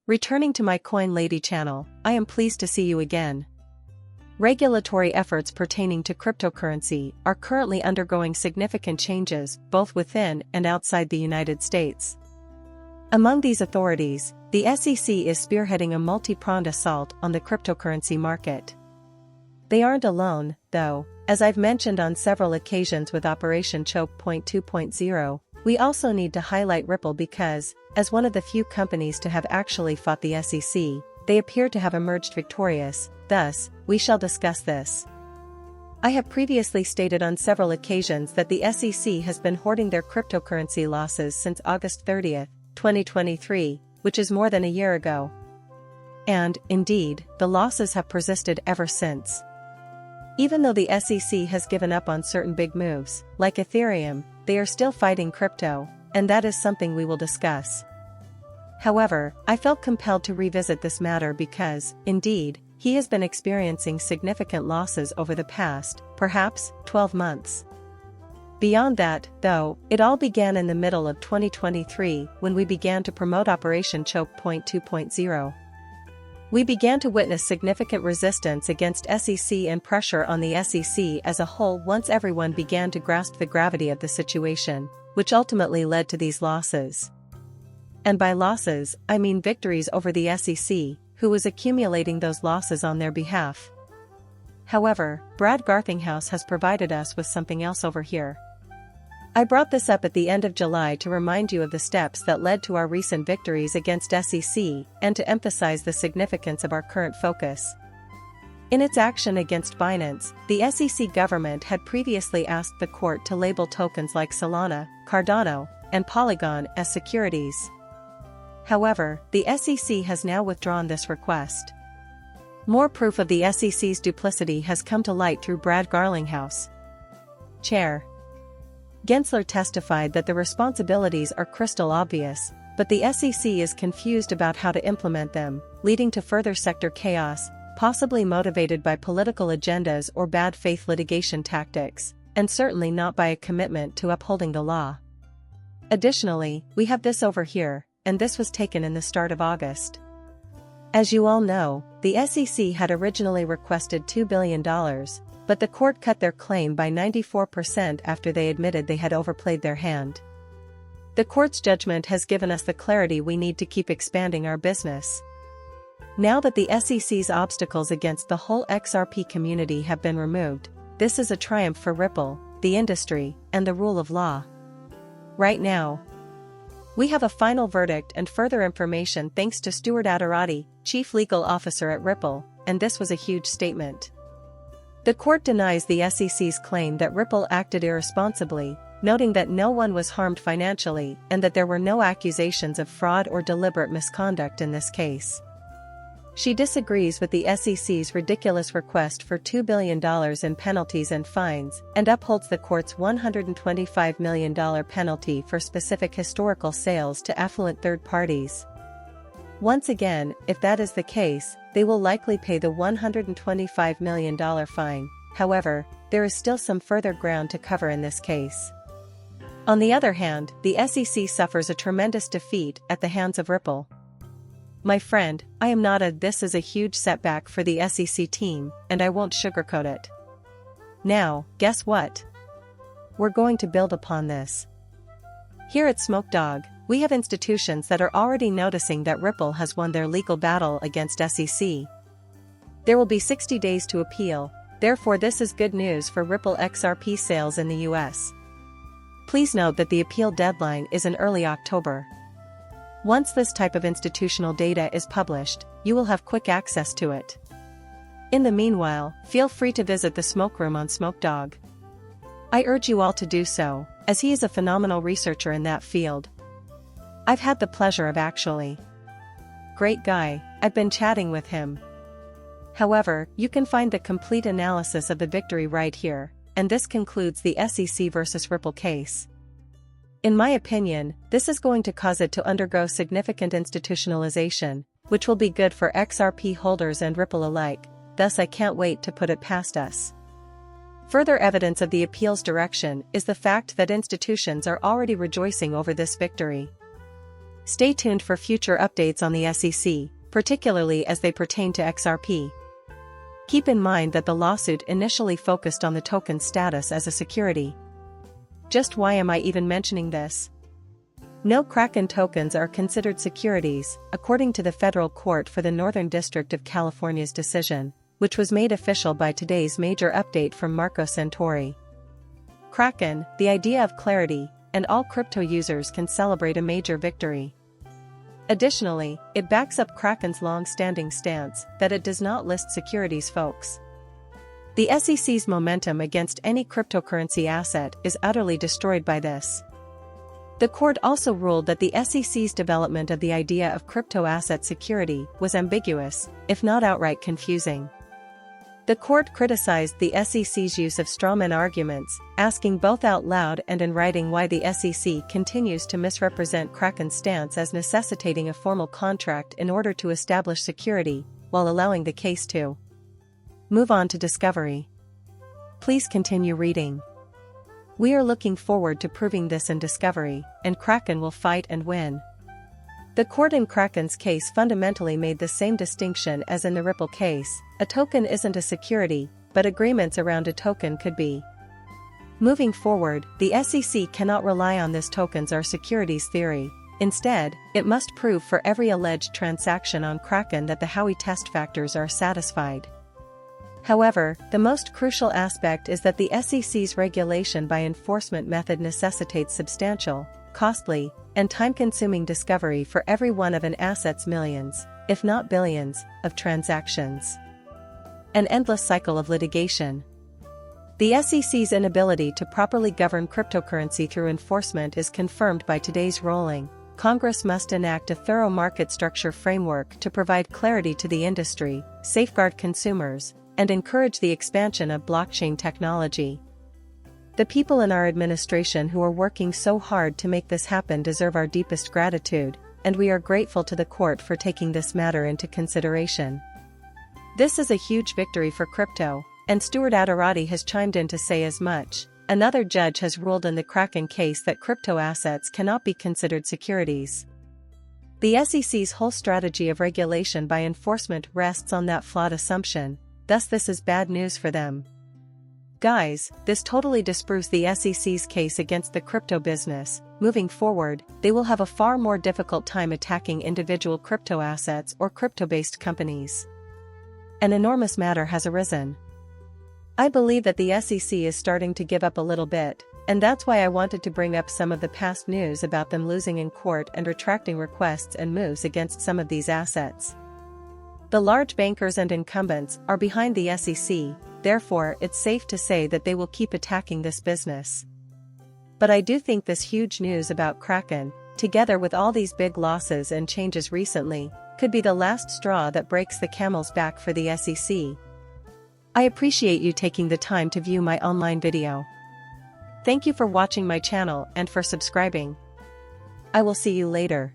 Returning to my Coin Lady channel, I am pleased to see you again. Regulatory efforts pertaining to cryptocurrency are currently undergoing significant changes both within and outside the United States. Among these authorities, the SEC is spearheading a multi-pronged assault on the cryptocurrency market. They aren't alone, though, as I've mentioned on several occasions with Operation Choke Point 2.0, we also need to highlight Ripple because, as one of the few companies to have actually fought the SEC, they appear to have emerged victorious, thus, we shall discuss this. I have previously stated on several occasions that the SEC has been hoarding their cryptocurrency losses since August 30, 2023, which is more than a year ago. And, indeed, the losses have persisted ever since. Even though the SEC has given up on certain big moves, like Ethereum, they are still fighting crypto, and that is something we will discuss. However, I felt compelled to revisit this matter because, indeed, he has been experiencing significant losses over the past, perhaps, 12 months. Beyond that, though, it all began in the middle of 2023 when we began to promote Operation Choke Point 2.0. We began to witness significant resistance against SEC and pressure on the SEC as a whole once everyone began to grasp the gravity of the situation, which ultimately led to these losses. And by losses, I mean victories over the SEC, who was accumulating those losses on their behalf. However, Brad Garlinghouse has provided us with something else over here. I brought this up at the end of July to remind you of the steps that led to our recent victories against SEC and to emphasize the significance of our current focus. In its action against Binance, the SEC government had previously asked the court to label tokens like Solana, Cardano, and Polygon as securities. However, the SEC has now withdrawn this request. More proof of the SEC's duplicity has come to light through Brad Garlinghouse. Chair Gensler testified that the responsibilities are crystal obvious, but the SEC is confused about how to implement them, leading to further sector chaos, possibly motivated by political agendas or bad faith litigation tactics, and certainly not by a commitment to upholding the law. Additionally, we have this over here, and this was taken in the start of August. As you all know, the SEC had originally requested $2 billion, but the court cut their claim by 94% after they admitted they had overplayed their hand. The court's judgment has given us the clarity we need to keep expanding our business. Now that the SEC's obstacles against the whole XRP community have been removed, this is a triumph for Ripple, the industry, and the rule of law. Right now, we have a final verdict and further information thanks to Stuart Aderati, Chief Legal Officer at Ripple, and this was a huge statement. The court denies the SEC's claim that Ripple acted irresponsibly, noting that no one was harmed financially and that there were no accusations of fraud or deliberate misconduct in this case. She disagrees with the SEC's ridiculous request for $2 billion in penalties and fines and upholds the court's $125 million penalty for specific historical sales to affluent third parties. Once again, if that is the case, they will likely pay the $125 million fine. However, there is still some further ground to cover in this case. On the other hand, the SEC suffers a tremendous defeat at the hands of Ripple. My friend, this is a huge setback for the SEC team, and I won't sugarcoat it. Now, guess what? We're going to build upon this. Here at Smoke Dog, we have institutions that are already noticing that Ripple has won their legal battle against SEC. There will be 60 days to appeal, therefore this is good news for Ripple XRP sales in the US. Please note that the appeal deadline is in early October. Once this type of institutional data is published, you will have quick access to it. In the meanwhile, feel free to visit the Smoke Room on Smoke Dog. I urge you all to do so, as he is a phenomenal researcher in that field. I've had the pleasure of actually. Great guy, I've been chatting with him. However, you can find the complete analysis of the victory right here, and this concludes the SEC versus Ripple case. In my opinion, this is going to cause it to undergo significant institutionalization, which will be good for XRP holders and Ripple alike, thus I can't wait to put it past us. Further evidence of the appeal's direction is the fact that institutions are already rejoicing over this victory. Stay tuned for future updates on the SEC, particularly as they pertain to XRP. Keep in mind that the lawsuit initially focused on the token's status as a security. Just why am I even mentioning this? No Kraken tokens are considered securities, according to the federal court for the Northern District of California's decision, which was made official by today's major update from Marco Santori. Kraken, the idea of clarity, and all crypto users can celebrate a major victory. Additionally, it backs up Kraken's long-standing stance that it does not list securities, folks. The SEC's momentum against any cryptocurrency asset is utterly destroyed by this. The court also ruled that the SEC's development of the idea of crypto asset security was ambiguous, if not outright confusing. The court criticized the SEC's use of strawman arguments, asking both out loud and in writing why the SEC continues to misrepresent Kraken's stance as necessitating a formal contract in order to establish security, while allowing the case to move on to discovery. Please continue reading. We are looking forward to proving this in discovery, and Kraken will fight and win. The court in Kraken's case fundamentally made the same distinction as in the Ripple case: a token isn't a security, but agreements around a token could be. Moving forward, the SEC cannot rely on this tokens are securities theory. Instead, it must prove for every alleged transaction on Kraken that the Howey test factors are satisfied. However, the most crucial aspect is that the SEC's regulation by enforcement method necessitates substantial, costly, and time-consuming discovery for every one of an asset's millions, if not billions, of transactions. An endless cycle of litigation. The SEC's inability to properly govern cryptocurrency through enforcement is confirmed by today's ruling. Congress must enact a thorough market structure framework to provide clarity to the industry, safeguard consumers, and encourage the expansion of blockchain technology. The people in our administration who are working so hard to make this happen deserve our deepest gratitude, and we are grateful to the court for taking this matter into consideration. This is a huge victory for crypto, and Stuart Aderati has chimed in to say as much. Another judge has ruled in the Kraken case that crypto assets cannot be considered securities. The SEC's whole strategy of regulation by enforcement rests on that flawed assumption. Thus this is bad news for them. Guys, this totally disproves the SEC's case against the crypto business. Moving forward, they will have a far more difficult time attacking individual crypto assets or crypto-based companies. An enormous matter has arisen. I believe that the SEC is starting to give up a little bit, and that's why I wanted to bring up some of the past news about them losing in court and retracting requests and moves against some of these assets. The large bankers and incumbents are behind the SEC, therefore it's safe to say that they will keep attacking this business. But I do think this huge news about Kraken, together with all these big losses and changes recently, could be the last straw that breaks the camel's back for the SEC. I appreciate you taking the time to view my online video. Thank you for watching my channel and for subscribing. I will see you later.